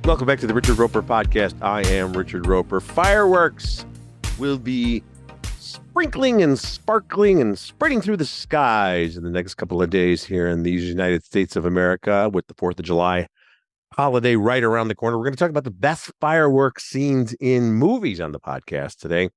Welcome back to the Richard Roeper podcast. I am Richard Roeper. Fireworks will be sprinkling and sparkling and spreading through the skies in the next couple of days here in the United States of America with the 4th of July holiday right around the corner. We're going to talk about the best fireworks scenes in movies on the podcast today.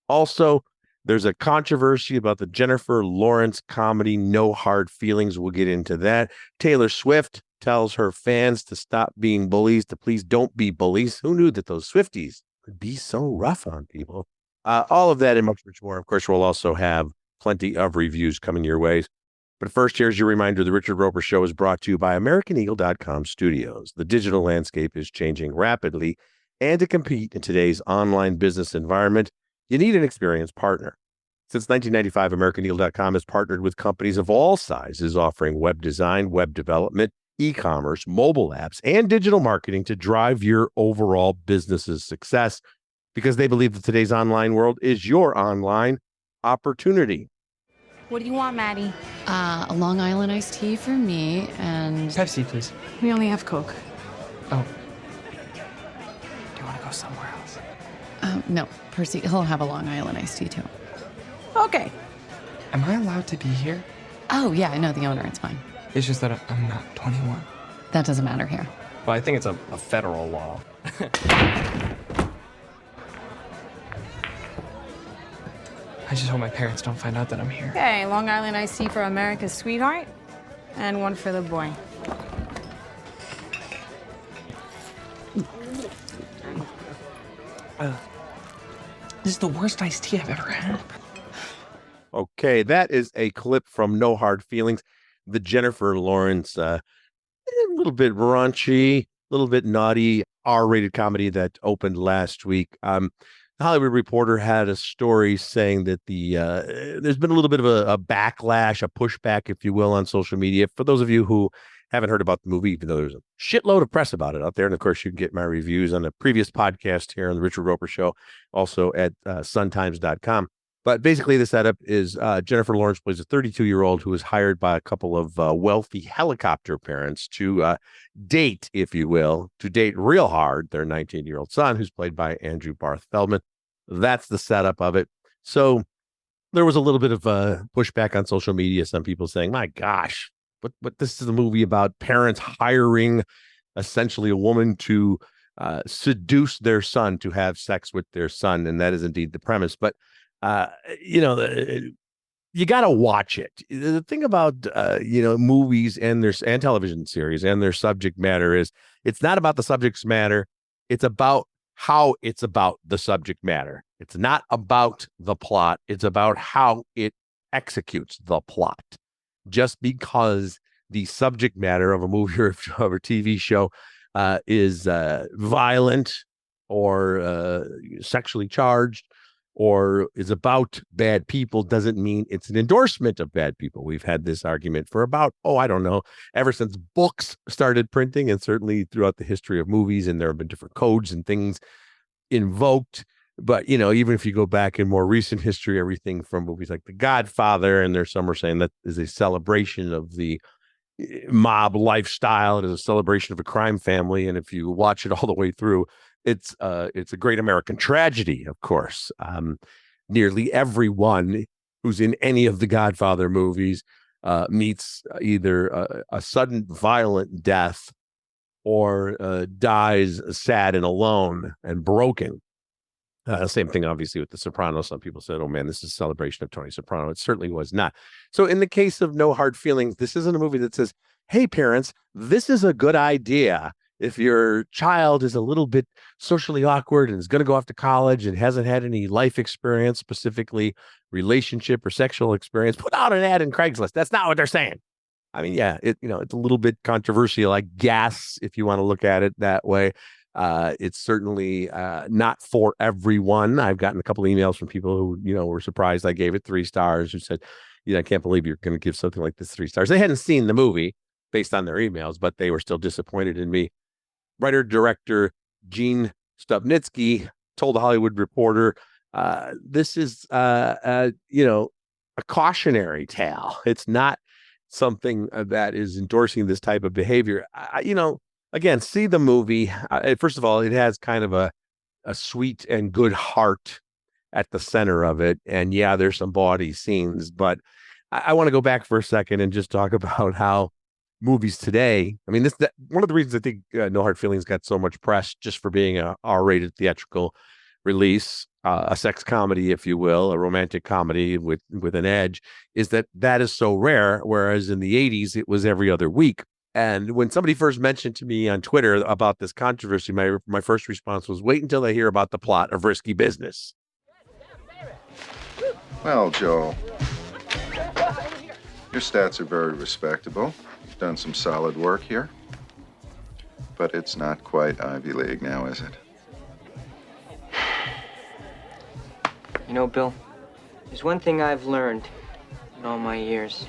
Also, there's a controversy about the Jennifer Lawrence comedy No Hard Feelings. We'll get into that. Taylor Swift tells her fans to stop being bullies, to please don't be bullies. Who knew that those Swifties could be so rough on people? All of that and much more. Of course, we'll also have plenty of reviews coming your ways. But first, here's your reminder. The Richard Roeper Show is brought to you by AmericanEagle.com Studios. The digital landscape is changing rapidly, and to compete in today's online business environment, you need an experienced partner. Since 1995, AmericanEagle.com has partnered with companies of all sizes offering web design, web development, e-commerce, mobile apps, and digital marketing to drive your overall business's success because they believe that today's online world is your online opportunity. What do you want, Maddie? A Long Island iced tea for me and... Pepsi, please. We only have Coke. Oh. Do you want to go somewhere else? No, Percy, he'll have a Long Island iced tea too. Okay. Am I allowed to be here? Oh, yeah, I know the owner, it's fine. It's just that I'm not 21. That doesn't matter here. Well, I think it's a federal law. I just hope my parents don't find out that I'm here. Okay, Long Island iced tea for America's sweetheart, and one for the boy. This is the worst iced tea I've ever had. Okay, that is a clip from No Hard Feelings, the Jennifer Lawrence, a little bit raunchy, a little bit naughty R-rated comedy that opened last week. The Hollywood Reporter had a story saying that there's been a little bit of a backlash, a pushback, if you will, on social media. For those of you who haven't heard about the movie, even though there's a shitload of press about it out there, and of course you can get my reviews on a previous podcast here on the Richard Roeper Show, also at suntimes.com. But basically the setup is Jennifer Lawrence plays a 32-year-old who is hired by a couple of wealthy helicopter parents to date, if you will, to date real hard their 19-year-old son, who's played by Andrew Barth Feldman. That's the setup of it. So there was a little bit of pushback on social media. Some people saying, my gosh, but this is a movie about parents hiring essentially a woman to seduce their son to have sex with their son. And that is indeed the premise. But you got to watch it. The thing about, movies and television series and their subject matter is it's not about the subject matter. It's about how it's about the subject matter. It's not about the plot. It's about how it executes the plot. Just because the subject matter of a movie or of a TV show is violent or sexually charged, or is about bad people, doesn't mean it's an endorsement of bad people. We've had this argument for about, ever since books started printing, and certainly throughout the history of movies, and there have been different codes and things invoked. But, even if you go back in more recent history, everything from movies like The Godfather, and there's some are saying that is a celebration of the mob lifestyle. It is a celebration of a crime family. And if you watch it all the way through, it's a great American tragedy, of course. Nearly everyone who's in any of the Godfather movies meets either a sudden violent death or dies sad and alone and broken. Same thing, obviously, with The Sopranos. Some people said, oh, man, this is a celebration of Tony Soprano. It certainly was not. So in the case of No Hard Feelings, this isn't a movie that says, hey, parents, this is a good idea. If your child is a little bit socially awkward and is going to go off to college and hasn't had any life experience, specifically relationship or sexual experience, put out an ad in Craigslist. That's not what they're saying. I mean, yeah, it's a little bit controversial, I guess, if you want to look at it that way. It's certainly not for everyone. I've gotten a couple of emails from people who, were surprised I gave it 3 stars, who said, I can't believe you're going to give something like this 3 stars. They hadn't seen the movie based on their emails, but they were still disappointed in me. Writer-director Gene Stupnitsky told the Hollywood Reporter, this is, a cautionary tale. It's not something that is endorsing this type of behavior. Again, see the movie. First of all, it has kind of a sweet and good heart at the center of it. And yeah, there's some bawdy scenes, but I want to go back for a second and just talk about how movies today. I mean, one of the reasons I think No Hard Feelings got so much press just for being a R-rated theatrical release, a sex comedy, if you will, a romantic comedy with an edge, is that is so rare. Whereas in the '80s, it was every other week. And when somebody first mentioned to me on Twitter about this controversy, my first response was, "Wait until they hear about the plot of Risky Business." Well, Joel, your stats are very respectable. You've done some solid work here. But it's not quite Ivy League now, is it? You know, Bill, there's one thing I've learned in all my years.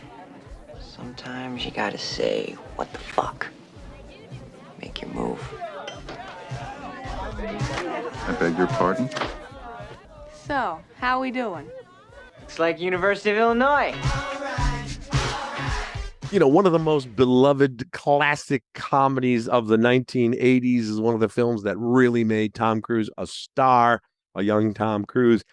Sometimes you gotta say, what the fuck? Make your move. I beg your pardon? So, how we doing? It's like University of Illinois. One of the most beloved classic comedies of the 1980s is one of the films that really made Tom Cruise a star, a young Tom Cruise.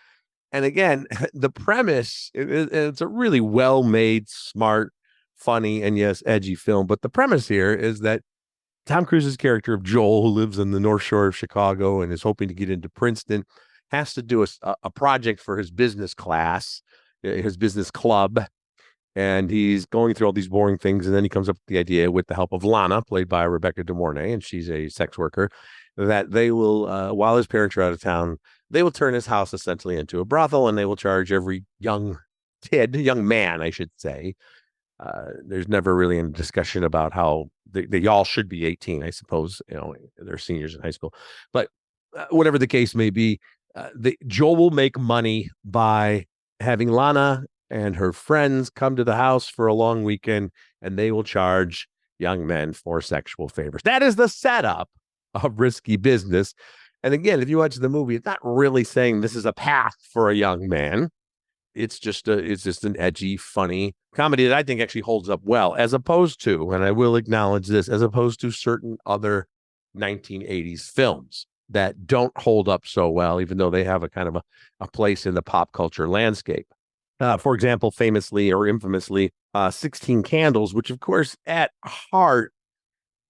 And again, the premise, it's a really well-made, smart, funny, and yes, edgy film. But the premise here is that Tom Cruise's character of Joel, who lives in the North Shore of Chicago and is hoping to get into Princeton, has to do a project for his business class, his business club. And he's going through all these boring things. And then he comes up with the idea, with the help of Lana, played by Rebecca De Mornay, and she's a sex worker, that they will, while his parents are out of town, they will turn his house essentially into a brothel, and they will charge every young man, I should say. There's never really a discussion about how they all should be 18, I suppose. They're seniors in high school. But whatever the case may be, Joel will make money by having Lana and her friends come to the house for a long weekend, and they will charge young men for sexual favors. That is the setup of Risky Business. And again, if you watch the movie, it's not really saying this is a path for a young man. It's just an edgy, funny comedy that I think actually holds up well, as opposed to, and I will acknowledge this, as opposed to certain other 1980s films that don't hold up so well, even though they have a kind of a place in the pop culture landscape. For example, famously or infamously, 16 Candles, which of course at heart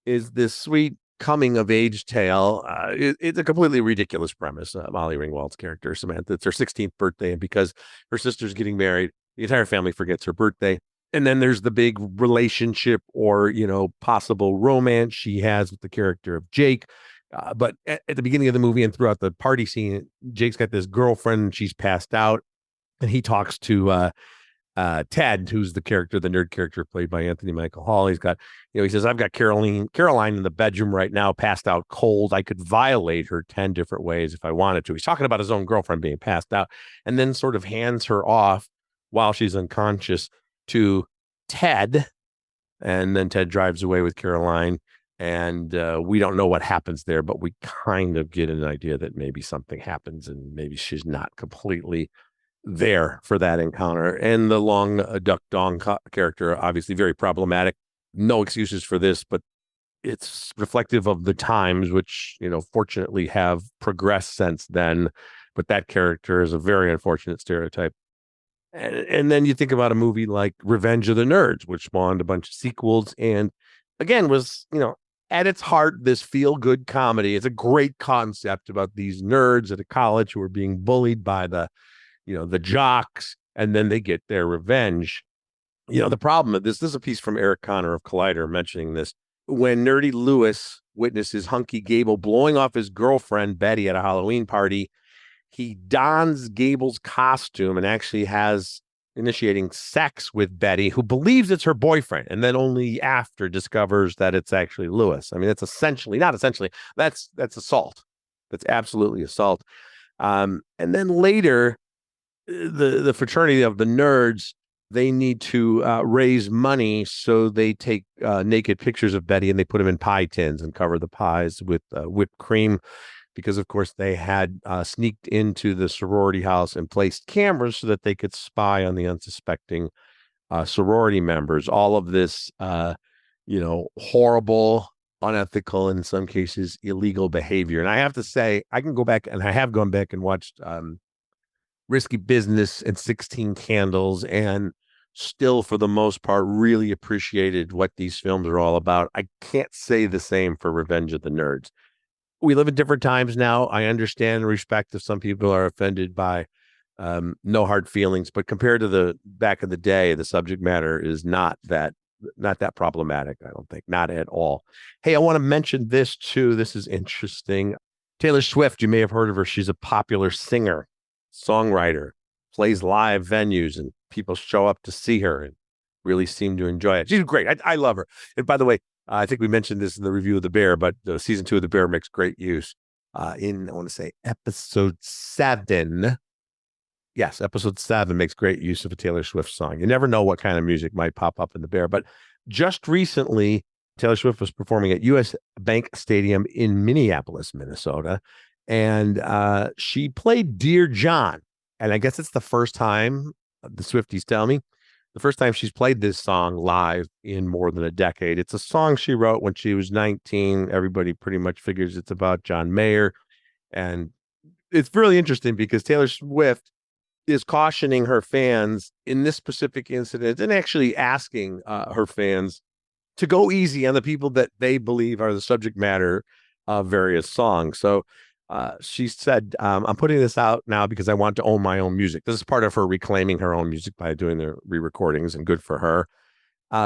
is this sweet coming of age tale. It's a completely ridiculous premise. Molly Ringwald's character, Samantha, it's her 16th birthday, and because her sister's getting married, the entire family forgets her birthday. And then there's the big relationship or, possible romance she has with the character of Jake. But at the beginning of the movie and throughout the party scene, Jake's got this girlfriend and she's passed out. And he talks to Ted, who's the nerd character played by Anthony Michael Hall. He's got, he says, I've got Caroline in the bedroom right now, passed out cold. I could violate her 10 different ways if I wanted to. He's talking about his own girlfriend being passed out, and then sort of hands her off while she's unconscious to Ted. And then Ted drives away with Caroline. And we don't know what happens there, but we kind of get an idea that maybe something happens and maybe she's not completely there for that encounter. And the long Duck Dong character, obviously very problematic. No excuses for this, but it's reflective of the times, which, fortunately have progressed since then. But that character is a very unfortunate stereotype. And then you think about a movie like Revenge of the Nerds, which spawned a bunch of sequels and again was, at its heart, this feel-good comedy. It's a great concept about these nerds at a college who are being bullied by the jocks, and then they get their revenge. The problem of this is a piece from Eric Connor of Collider mentioning this. When Nerdy Lewis witnesses Hunky Gable blowing off his girlfriend, Betty, at a Halloween party, he dons Gable's costume and actually has initiating sex with Betty, who believes it's her boyfriend, and then only after discovers that it's actually Lewis. I mean, that's that's assault. That's absolutely assault. And then later, the fraternity of the nerds, they need to raise money, so they take naked pictures of Betty and they put them in pie tins and cover the pies with whipped cream, because of course they had sneaked into the sorority house and placed cameras so that they could spy on the unsuspecting sorority members. All of this, horrible, unethical and in some cases illegal behavior. And I have to say, I can go back and I have gone back and watched Risky Business and 16 Candles and still for the most part really appreciated what these films are all about. I can't say the same for Revenge of the Nerds. We live in different times now. I understand and respect if some people are offended by no hard feelings, but compared to the back in the day, the subject matter is not that problematic. I don't think, not at all. Hey, I want to mention this too. This is interesting. Taylor Swift, you may have heard of her. She's a popular singer, songwriter, plays live venues, and people show up to see her and really seem to enjoy it. She's great. I love her. And by the way, I think we mentioned this in the review of The Bear, but season 2 of The Bear makes great use in, I want to say, episode 7. Yes, episode 7 makes great use of a Taylor Swift song. You never know what kind of music might pop up in The Bear. But just recently, Taylor Swift was performing at US Bank Stadium in Minneapolis, Minnesota. And she played Dear John. And I guess it's the first time, the Swifties tell me, the first time she's played this song live in more than a decade. It's a song she wrote when she was 19. Everybody pretty much figures it's about John Mayer. And it's really interesting because Taylor Swift is cautioning her fans in this specific incident and actually asking her fans to go easy on the people that they believe are the subject matter of various songs. So she said, I'm putting this out now because I want to own my own music. This is part of her reclaiming her own music by doing the re-recordings, and good for her.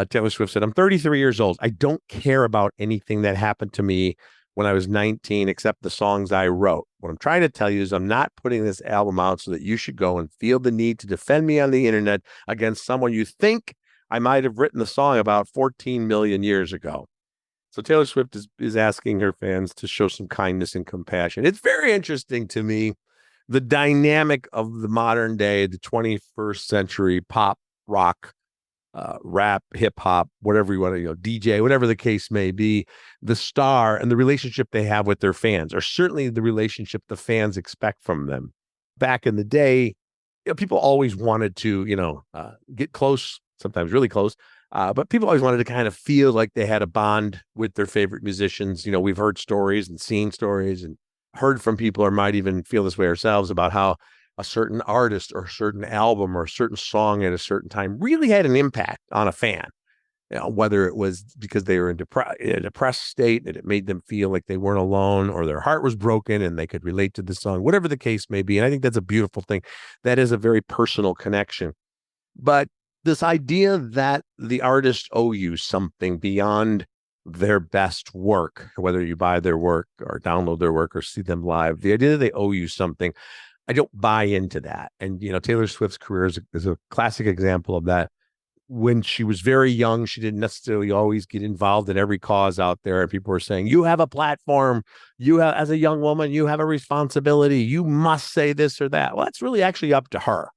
Taylor Swift said, I'm 33 years old. I don't care about anything that happened to me when I was 19, except the songs I wrote. What I'm trying to tell you is I'm not putting this album out so that you should go and feel the need to defend me on the internet against someone you think I might have written the song about 14 million years ago. So Taylor Swift is asking her fans to show some kindness and compassion. It's very interesting to me, the dynamic of the modern day, the 21st century pop, rock, rap, hip hop, whatever you want to, DJ, whatever the case may be, the star and the relationship they have with their fans, or certainly the relationship the fans expect from them. Back in the day, people always wanted to, get close, sometimes really close. But people always wanted to kind of feel like they had a bond with their favorite musicians. We've heard stories and seen stories and heard from people, or might even feel this way ourselves, about how a certain artist or a certain album or a certain song at a certain time really had an impact on a fan. Whether it was because they were in a depressed state and it made them feel like they weren't alone, or their heart was broken and they could relate to the song, whatever the case may be. And I think that's a beautiful thing. That is a very personal connection. But this idea that the artists owe you something beyond their best work, whether you buy their work or download their work or see them live, the idea that they owe you something, I don't buy into that. And, Taylor Swift's career is a classic example of that. When she was very young, she didn't necessarily always get involved in every cause out there. And people were saying, you have a platform, as a young woman, you have a responsibility, you must say this or that. Well, that's really actually up to her.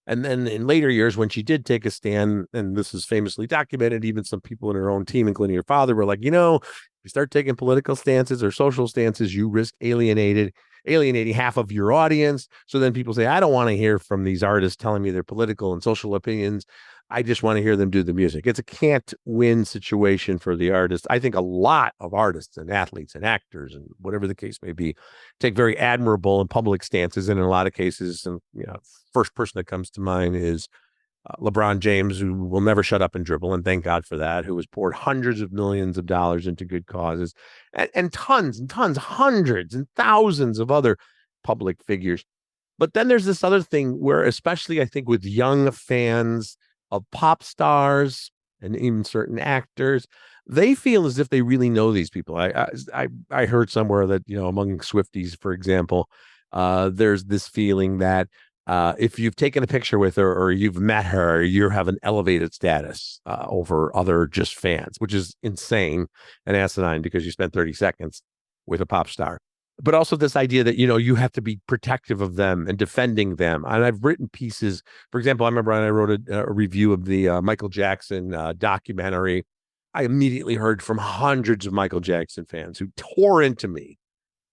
And then in later years, when she did take a stand, and this is famously documented, even some people in her own team, including her father, were like, if you start taking political stances or social stances, you risk alienating half of your audience. So then people say, I don't want to hear from these artists telling me their political and social opinions. I just want to hear them do the music. It's a can't win situation for the artist. I think a lot of artists and athletes and actors and whatever the case may be take very admirable and public stances. And in a lot of cases, and first person that comes to mind is LeBron James, who will never shut up and dribble. And thank God for that, who has poured hundreds of millions of dollars into good causes, and tons and tons, hundreds and thousands of other public figures. But then there's this other thing where, especially I think with young fans of pop stars and even certain actors, they feel as if they really know these people. I heard somewhere that, among Swifties, for example, there's this feeling that if you've taken a picture with her or you've met her, you have an elevated status over other just fans, which is insane and asinine because you spent 30 seconds with a pop star. But also this idea that, you have to be protective of them and defending them. And I've written pieces, for example, I remember when I wrote a review of the Michael Jackson documentary, I immediately heard from hundreds of Michael Jackson fans who tore into me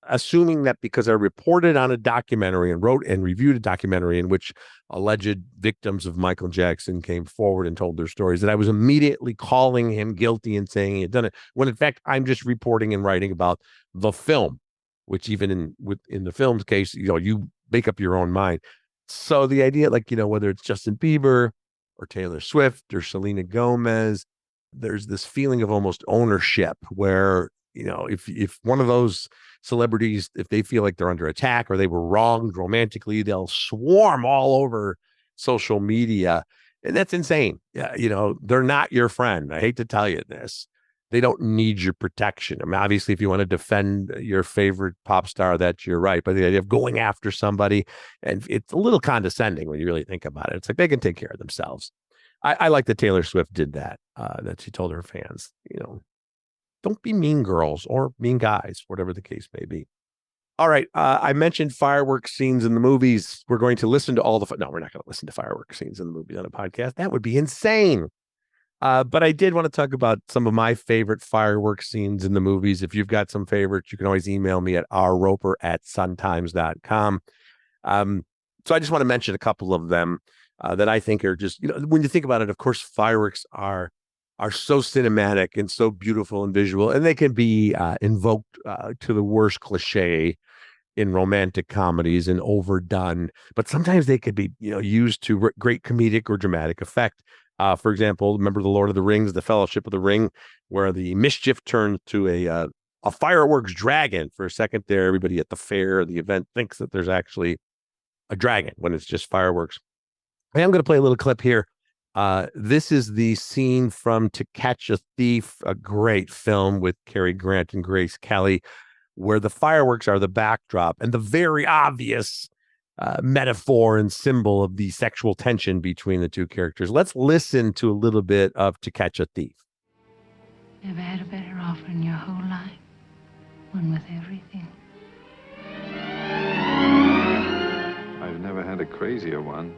assuming that because I reported on a documentary and wrote and reviewed a documentary in which alleged victims of Michael Jackson came forward and told their stories, that I was immediately calling him guilty and saying he had done it, when in fact I'm just reporting and writing about the film, which even in the film's case, you make up your own mind. So the idea, like, whether it's Justin Bieber or Taylor Swift or Selena Gomez, there's this feeling of almost ownership where, if one of those celebrities, if they feel like they're under attack or they were wronged romantically, they'll swarm all over social media. And that's insane. Yeah, they're not your friend. I hate to tell you this. They don't need your protection. I mean, obviously, if you want to defend your favorite pop star, that's your right. But the idea of going after somebody, and it's a little condescending when you really think about it. It's like they can take care of themselves. I like that Taylor Swift did that, that she told her fans, don't be mean girls or mean guys, whatever the case may be. All right. I mentioned fireworks scenes in the movies. We're going to listen to all the, no, we're not going to listen to fireworks scenes in the movies on a podcast. That would be insane. But I did want to talk about some of my favorite fireworks scenes in the movies. If you've got some favorites, you can always email me at rroeper@suntimes.com. So I just want to mention a couple of them that I think are just, when you think about it, of course, fireworks are so cinematic and so beautiful and visual, and they can be invoked to the worst cliche in romantic comedies and overdone, but sometimes they could be, used to great comedic or dramatic effect. For example, remember the Lord of the Rings, the Fellowship of the Ring, where the mischief turns to a fireworks dragon. For a second there, everybody at the fair, the event, thinks that there's actually a dragon when it's just fireworks. I am going to play a little clip here. This is the scene from To Catch a Thief, a great film with Cary Grant and Grace Kelly, where the fireworks are the backdrop and the very obvious metaphor and symbol of the sexual tension between the two characters. Let's listen to a little bit of To Catch a Thief. Never had a better offer in your whole life. One with everything. I've never had a crazier one.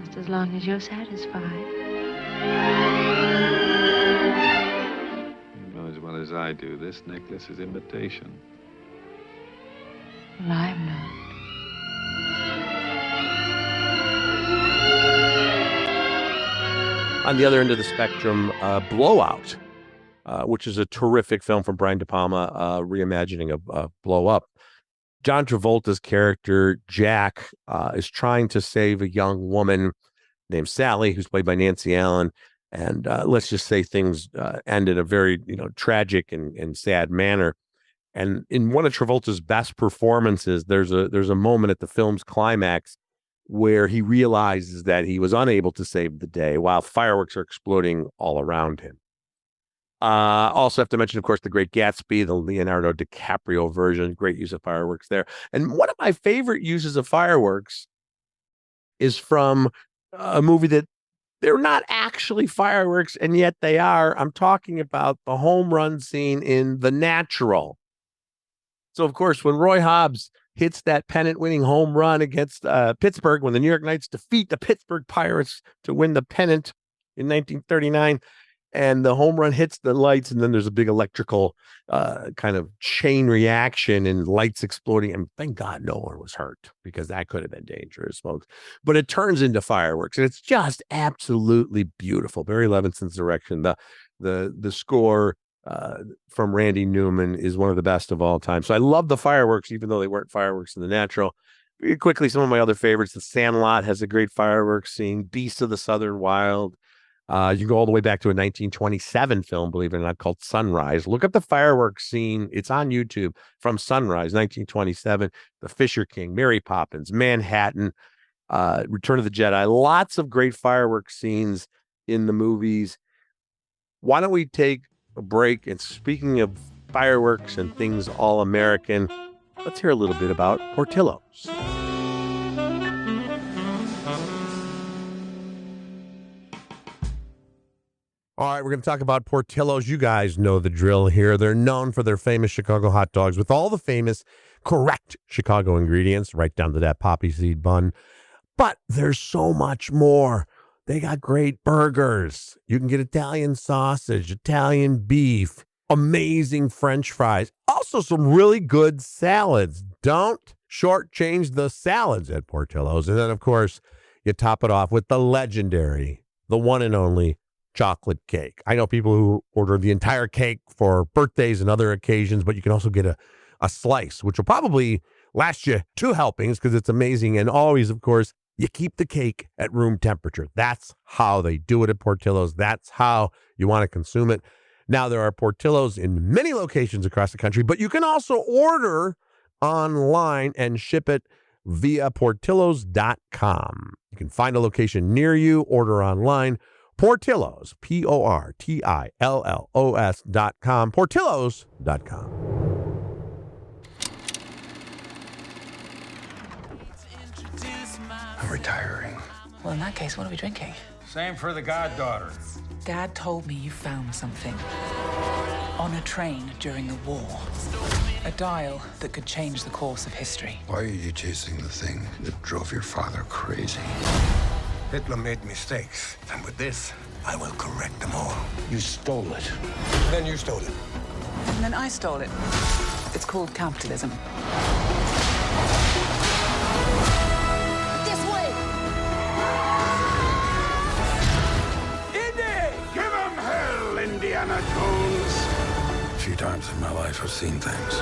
Just as long as you're satisfied. You know as well as I do, this necklace is imitation. Well, I'm not. On the other end of the spectrum, Blowout, which is a terrific film from Brian De Palma, reimagining of Blow Up. John Travolta's character, Jack, is trying to save a young woman named Sally, who's played by Nancy Allen. And let's just say things end in a very, tragic and sad manner. And in one of Travolta's best performances, there's a moment at the film's climax where he realizes that he was unable to save the day while fireworks are exploding all around him. Also have to mention, of course, The Great Gatsby, the Leonardo DiCaprio version, great use of fireworks there. And one of my favorite uses of fireworks is from a movie that they're not actually fireworks, and yet they are. I'm talking about the home run scene in The Natural. So, of course, when Roy Hobbs hits that pennant-winning home run against Pittsburgh, when the New York Knights defeat the Pittsburgh Pirates to win the pennant in 1939, and the home run hits the lights, and then there's a big electrical kind of chain reaction and lights exploding. And thank God no one was hurt, because that could have been dangerous, folks. But it turns into fireworks, and it's just absolutely beautiful. Barry Levinson's direction, the score from Randy Newman is one of the best of all time. So I love the fireworks, even though they weren't fireworks in The Natural. Quickly, some of my other favorites: The Sandlot has a great fireworks scene. Beasts of the Southern Wild. You can go all the way back to a 1927 film, believe it or not, called Sunrise. Look up the fireworks scene. It's on YouTube, from Sunrise, 1927. The Fisher King, Mary Poppins, Manhattan, Return of the Jedi. Lots of great fireworks scenes in the movies. Why don't we take a break? And speaking of fireworks and things all American, let's hear a little bit about Portillo's. All right, we're going to talk about Portillo's. You guys know the drill here. They're known for their famous Chicago hot dogs with all the famous correct Chicago ingredients, right down to that poppy seed bun. But there's so much more. They got great burgers. You can get Italian sausage, Italian beef, amazing French fries, also some really good salads. Don't shortchange the salads at Portillo's. And then, of course, you top it off with the legendary, the one and only chocolate cake. I know people who order the entire cake for birthdays and other occasions, but you can also get a slice, which will probably last you 2 helpings because it's amazing. And always, of course, you keep the cake at room temperature. That's how they do it at Portillo's. That's how you want to consume it. Now, there are Portillo's in many locations across the country, but you can also order online and ship it via portillos.com. You can find a location near you, order online. Portillo's, Portillos.com, Portillos.com. I'm retiring. Well, in that case, what are we drinking? Same for the goddaughter. Dad told me you found something on a train during the war. A dial that could change the course of history. Why are you chasing the thing that drove your father crazy? Hitler made mistakes, and with this, I will correct them all. You stole it. Then you stole it. And then I stole it. It's called capitalism. This way! Indy! Give him hell, Indiana Jones! A few times in my life, I've seen things.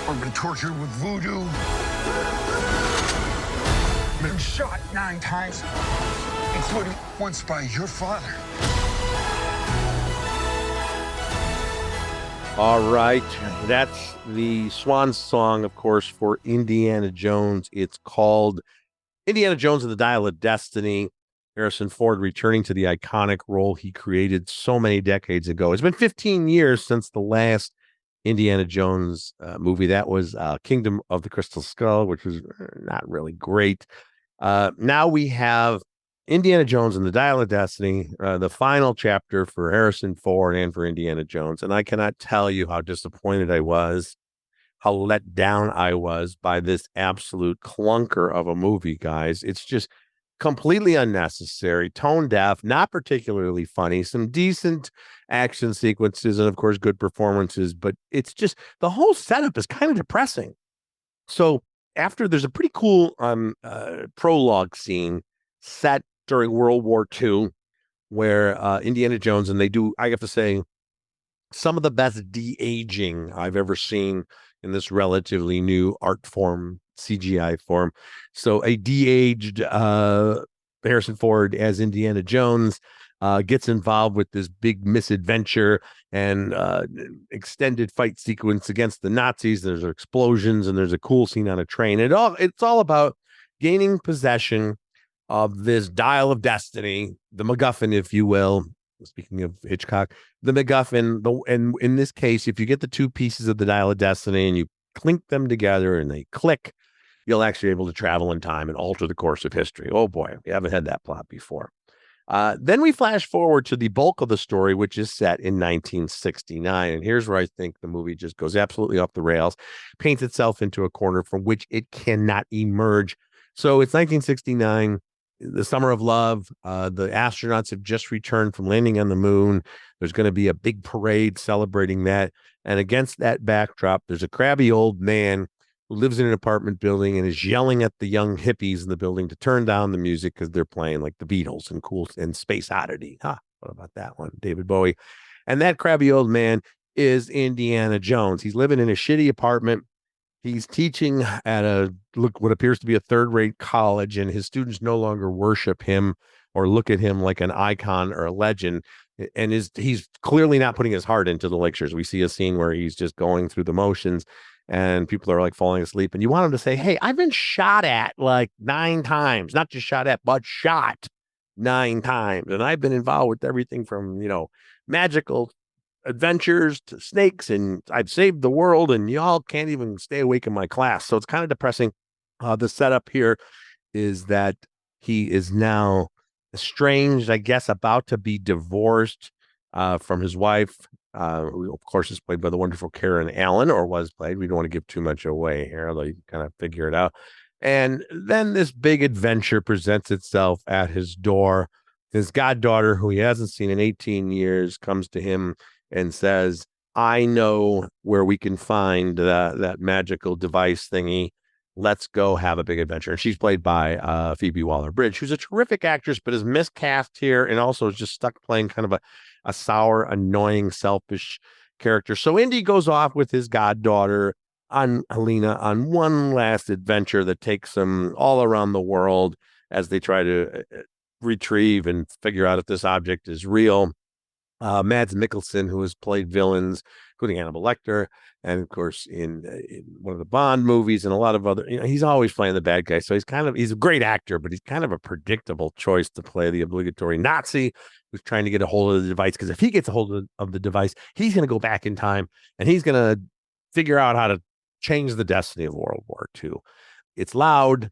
I've been tortured with voodoo. Been shot 9 times, including once by your father. All right. That's the swan song, of course, for Indiana Jones. It's called Indiana Jones and the Dial of Destiny. Harrison Ford returning to the iconic role he created so many decades ago. It's been 15 years since the last Indiana Jones movie. That was Kingdom of the Crystal Skull, which was not really great. Now we have Indiana Jones and the Dial of Destiny, the final chapter for Harrison Ford and for Indiana Jones. And I cannot tell you how disappointed I was, how let down I was by this absolute clunker of a movie, guys. It's just completely unnecessary, tone deaf, not particularly funny, some decent action sequences, and of course, good performances. But it's just the whole setup is kind of depressing. So after there's a pretty cool prologue scene set during World War II where Indiana Jones, and they do, I have to say, some of the best de-aging I've ever seen in this relatively new art form, CGI form. So a de-aged Harrison Ford as Indiana Jones gets involved with this big misadventure and extended fight sequence against the Nazis. There's explosions and there's a cool scene on a train. It's all about gaining possession of this dial of destiny, the MacGuffin, if you will. Speaking of Hitchcock, the MacGuffin, and in this case, if you get the 2 pieces of the dial of destiny and you clink them together and they click, you'll actually be able to travel in time and alter the course of history. Oh boy, we haven't had that plot before. Then we flash forward to the bulk of the story, which is set in 1969. And here's where I think the movie just goes absolutely off the rails, paints itself into a corner from which it cannot emerge. So it's 1969. The summer of love. The astronauts have just returned from landing on the moon. There's going to be a big parade celebrating that. And against that backdrop, there's a crabby old man who lives in an apartment building and is yelling at the young hippies in the building to turn down the music because they're playing like the Beatles and cool and Space Oddity. What about that one? David Bowie. And that crabby old man is Indiana Jones. He's living in a shitty apartment. He's teaching at what appears to be a 3rd-rate college, and his students no longer worship him or look at him like an icon or a legend. And he's clearly not putting his heart into the lectures. We see a scene where he's just going through the motions and people are like falling asleep. And you want him to say, hey, I've been shot at like 9 times, not just shot at, but shot 9 times. And I've been involved with everything from, magical adventures to snakes, and I've saved the world, and y'all can't even stay awake in my class. So it's kind of depressing. The setup here is that he is now estranged, I guess, about to be divorced from his wife, who of course is played by the wonderful Karen Allen, or was played. We don't want to give too much away here, although you can kind of figure it out. And then this big adventure presents itself at his door. His goddaughter, who he hasn't seen in 18 years, comes to him and says, I know where we can find that magical device thingy. Let's go have a big adventure. And she's played by Phoebe Waller-Bridge, who's a terrific actress, but is miscast here and also is just stuck playing kind of a sour, annoying, selfish character. So Indy goes off with his goddaughter on Helena on one last adventure that takes them all around the world as they try to retrieve and figure out if this object is real. Mads Mikkelsen, who has played villains, including Hannibal Lecter, and of course in one of the Bond movies and a lot of other, he's always playing the bad guy. So he's a great actor, but he's kind of a predictable choice to play the obligatory Nazi who's trying to get a hold of the device. Because if he gets a hold of the device, he's going to go back in time and he's going to figure out how to change the destiny of World War II. It's loud.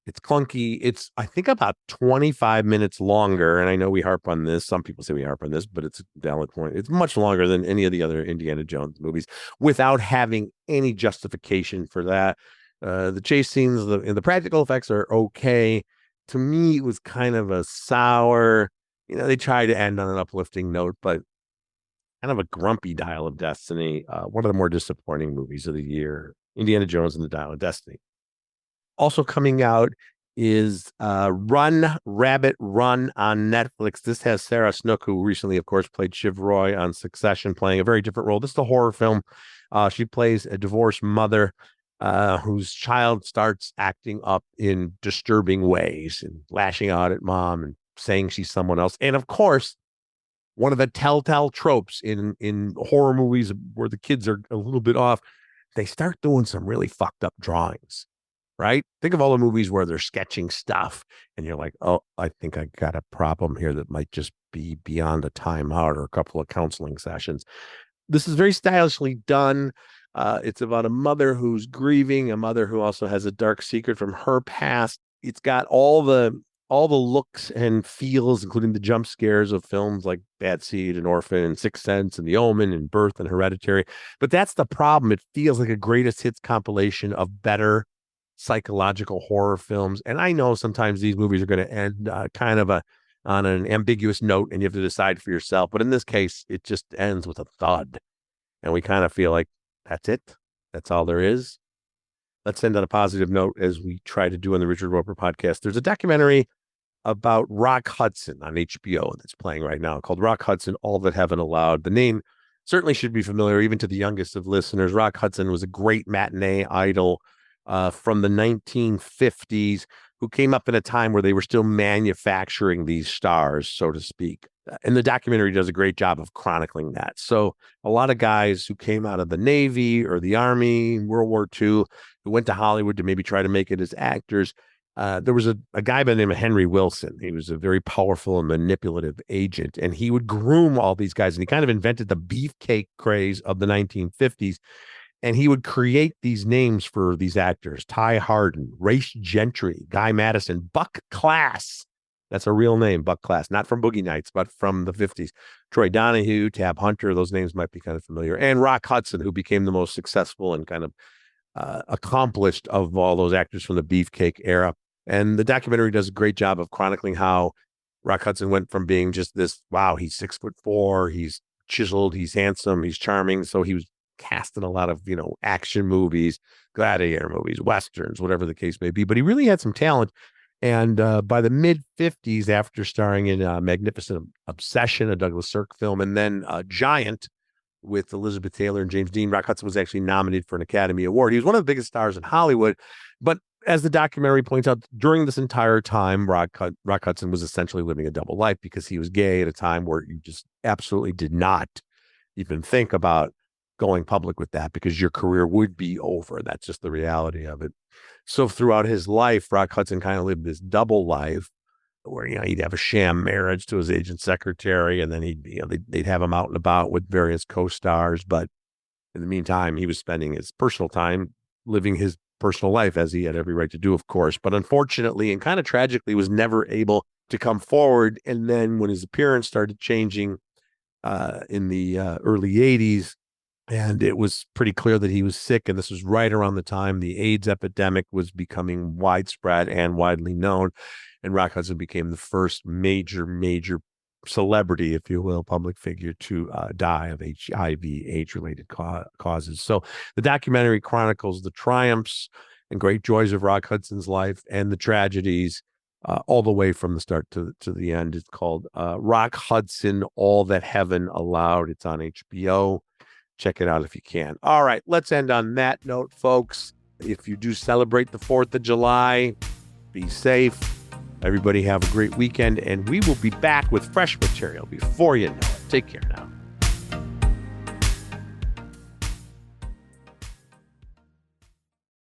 It's clunky. It's, I think, about 25 minutes longer. And I know we harp on this. Some people say we harp on this, but it's a valid point. It's much longer than any of the other Indiana Jones movies without having any justification for that. The chase scenes and the practical effects are okay. To me, it was kind of a sour, they tried to end on an uplifting note, but kind of a grumpy Dial of Destiny. One of the more disappointing movies of the year, Indiana Jones and the Dial of Destiny. Also coming out is Run, Rabbit, Run on Netflix. This has Sarah Snook, who recently, of course, played Shiv Roy on Succession, playing a very different role. This is a horror film. She plays a divorced mother whose child starts acting up in disturbing ways and lashing out at mom and saying she's someone else. And of course, one of the telltale tropes in horror movies where the kids are a little bit off, they start doing some really fucked up drawings. Right? Think of all the movies where they're sketching stuff and you're like, oh, I think I got a problem here that might just be beyond a timeout or a couple of counseling sessions. This is very stylishly done. It's about a mother who's grieving, a mother who also has a dark secret from her past. It's got all the looks and feels, including the jump scares of films like Bad Seed and Orphan and Sixth Sense and The Omen and Birth and Hereditary. But that's the problem. It feels like a greatest hits compilation of better psychological horror films. And I know sometimes these movies are going to end kind of on an ambiguous note and you have to decide for yourself. But in this case, it just ends with a thud. And we kind of feel like that's it. That's all there is. Let's end on a positive note as we try to do on the Richard Roeper podcast. There's a documentary about Rock Hudson on HBO that's playing right now called Rock Hudson, All That Heaven Allowed. The name certainly should be familiar even to the youngest of listeners. Rock Hudson was a great matinee idol from the 1950s, who came up in a time where they were still manufacturing these stars, so to speak. And the documentary does a great job of chronicling that. So a lot of guys who came out of the Navy or the Army, World War II, who went to Hollywood to maybe try to make it as actors. There was a guy by the name of Henry Wilson. He was a very powerful and manipulative agent, and he would groom all these guys. And he kind of invented the beefcake craze of the 1950s. And he would create these names for these actors: Ty Hardin, Race Gentry, Guy Madison, Buck Class. That's a real name, Buck Class, not from Boogie Nights, but from the 50s. Troy Donahue, Tab Hunter, those names might be kind of familiar. And Rock Hudson, who became the most successful and kind of accomplished of all those actors from the Beefcake era. And the documentary does a great job of chronicling how Rock Hudson went from being just this, wow, he's 6'4", he's chiseled, he's handsome, he's charming. So he was cast in a lot of, action movies, gladiator movies, Westerns, whatever the case may be. But he really had some talent. And by the mid-50s, after starring in Magnificent Obsession, a Douglas Sirk film, and then Giant with Elizabeth Taylor and James Dean, Rock Hudson was actually nominated for an Academy Award. He was one of the biggest stars in Hollywood. But as the documentary points out, during this entire time, Rock Hudson was essentially living a double life because he was gay at a time where you just absolutely did not even think about going public with that because your career would be over. That's just the reality of it. So throughout his life, Rock Hudson kind of lived this double life where, he'd have a sham marriage to his agent secretary, and then they'd have him out and about with various co-stars. But in the meantime, he was spending his personal time living his personal life, as he had every right to do, of course. But unfortunately, and kind of tragically, was never able to come forward. And then when his appearance started changing in the early 80s, and it was pretty clear that he was sick, and this was right around the time the AIDS epidemic was becoming widespread and widely known, and Rock Hudson became the first major celebrity, if you will, public figure to die of HIV, age-related causes. So the documentary chronicles the triumphs and great joys of Rock Hudson's life and the tragedies all the way from the start to the end. It's called Rock Hudson, All That Heaven Allowed. It's on HBO. Check it out if you can. All right, let's end on that note, folks. If you do celebrate the 4th of July, be safe. Everybody have a great weekend, and we will be back with fresh material before you know it. Take care now.